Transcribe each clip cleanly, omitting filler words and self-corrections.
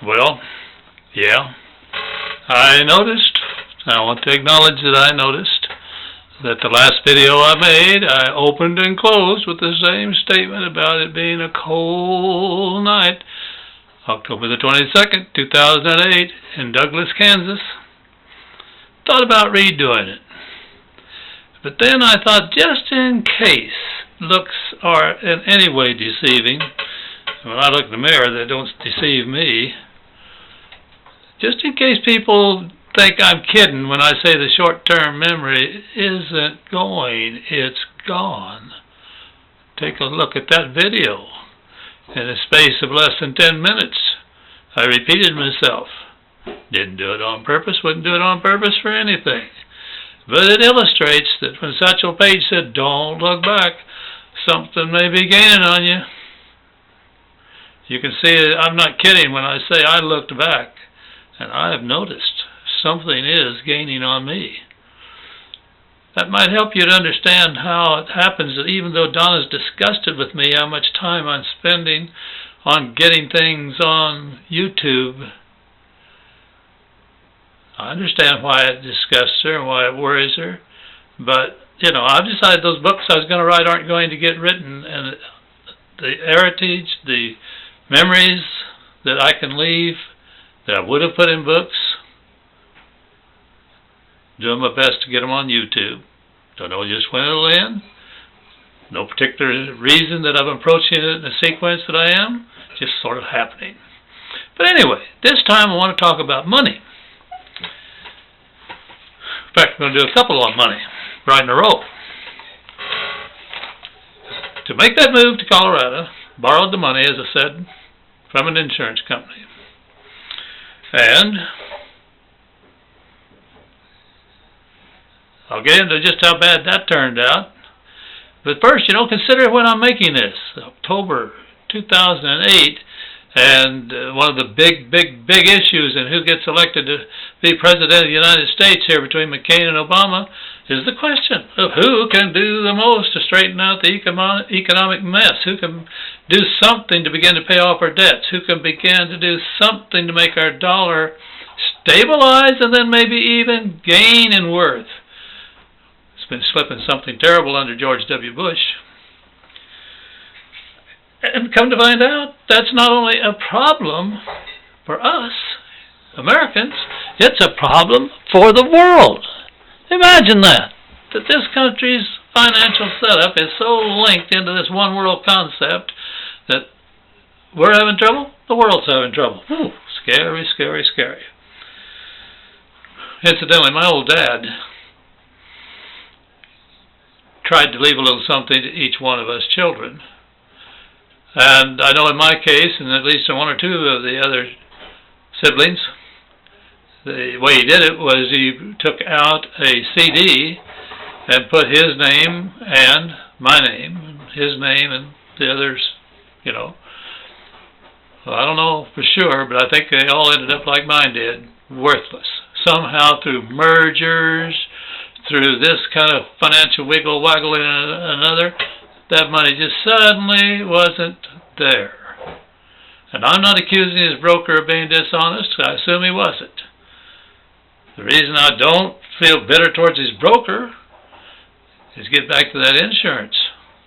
Well, yeah, I noticed. I want to acknowledge that I noticed that the last video I made, I opened and closed with the same statement about it being a cold night, October the 22nd, 2008, in Douglas, Kansas. Thought about redoing it. But then I thought, just in case looks are in any way deceiving, when I look in the mirror, they don't deceive me. Just in case people think I'm kidding when I say the short-term memory isn't going, it's gone. Take a look at that video. In a space of less than 10 minutes, I repeated myself. Didn't do it on purpose, wouldn't do it on purpose for anything. But it illustrates that when Satchel Paige said, "Don't look back, something may be gaining on you." You can see that I'm not kidding when I say I looked back, and I have noticed something is gaining on me. That might help you to understand how it happens that even though Donna's disgusted with me, how much time I'm spending on getting things on YouTube, I understand why it disgusts her and why it worries her. But, I've decided those books I was going to write aren't going to get written, and the heritage, the memories that I can leave that I would have put in books, doing my best to get them on YouTube. Don't know just when it'll end. No particular reason that I'm approaching it in the sequence that I am. Just sort of happening. But anyway, this time I want to talk about money. In fact, I'm going to do a couple on money right in a row. To make that move to Colorado, borrowed the money, as I said, from an insurance company. And I'll get into just how bad that turned out. But first, consider when I'm making this. October 2008, and one of the big issues in who gets elected to be President of the United States here between McCain and Obama is the question of who can do the most to straighten out the economic mess, who can do something to begin to pay off our debts, who can begin to do something to make our dollar stabilize and then maybe even gain in worth. It's been slipping something terrible under George W. Bush. And come to find out, that's not only a problem for us, Americans, it's a problem for the world. Imagine that this country's financial setup is so linked into this one world concept that we're having trouble, the world's having trouble. Ooh, scary, scary, scary. Incidentally, my old dad tried to leave a little something to each one of us children. And I know in my case, and at least in one or two of the other siblings, the way he did it was he took out a CD and put his name and my name, his name and the others, Well, I don't know for sure, but I think they all ended up like mine did, worthless. Somehow through mergers, through this kind of financial wiggle-waggle and another, that money just suddenly wasn't there. And I'm not accusing his broker of being dishonest. I assume he wasn't. The reason I don't feel bitter towards his broker is get back to that insurance.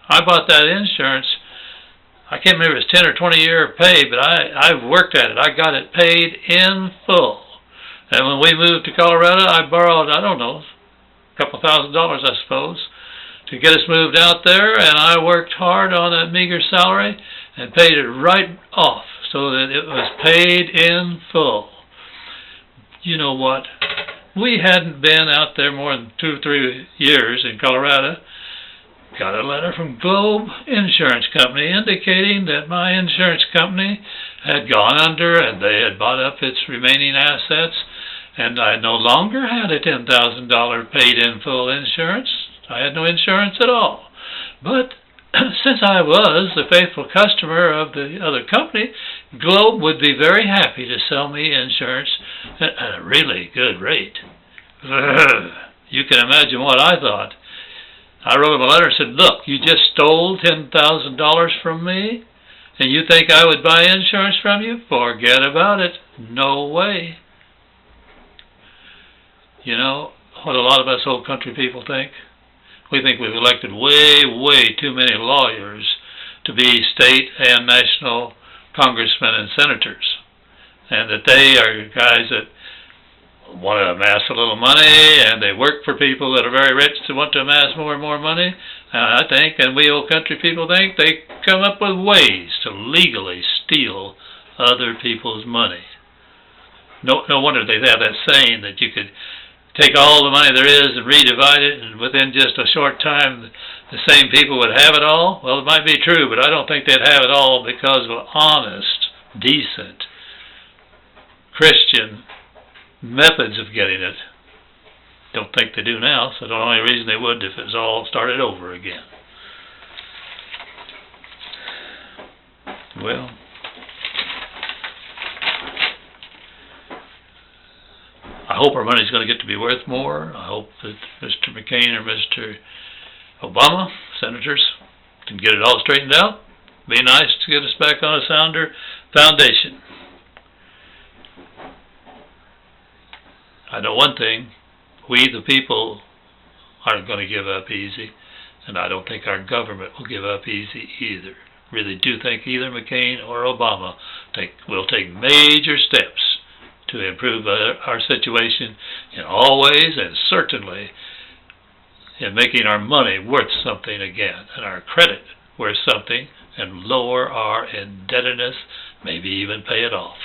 I bought that insurance. I can't remember if it's 10 or 20 year pay, but I've worked at it. I got it paid in full. And when we moved to Colorado, I borrowed, I don't know, a couple $1,000, I suppose, to get us moved out there, and I worked hard on that meager salary and paid it right off so that it was paid in full. You know what? We hadn't been out there more than 2 or 3 years in Colorado. Got a letter from Globe Insurance Company indicating that my insurance company had gone under and they had bought up its remaining assets, and I no longer had a $10,000 paid in full insurance. I had no insurance at all. But since I was a faithful customer of the other company, Globe would be very happy to sell me insurance at a really good rate. You can imagine what I thought. I wrote him a letter and said, "Look, you just stole $10,000 from me, And you think I would buy insurance from you? Forget about it. No way. You know what a lot of us old country people think? We think we've elected way too many lawyers to be state and national congressmen and senators, and that they are guys that want to amass a little money, and they work for people that are very rich to want to amass more and more money. And I think, and we old country people think, they come up with ways to legally steal other people's money. No wonder they have that saying that you could take all the money there is and redivide it, and within just a short time the same people would have it all. Well, it might be true, but I don't think they'd have it all because of honest, decent, Christian methods of getting it. Don't think they do now, so the only reason they would if it was all started over again. Well, I hope our money's going to get to be worth more. I hope that Mr. McCain or Mr. Obama, senators, can get it all straightened out. Be nice to get us back on a sounder foundation. I know one thing, we the people aren't going to give up easy, and I don't think our government will give up easy either. Really do think either McCain or Obama will take major steps to improve our situation in all ways, and certainly in making our money worth something again, and our credit worth something, and lower our indebtedness, maybe even pay it off.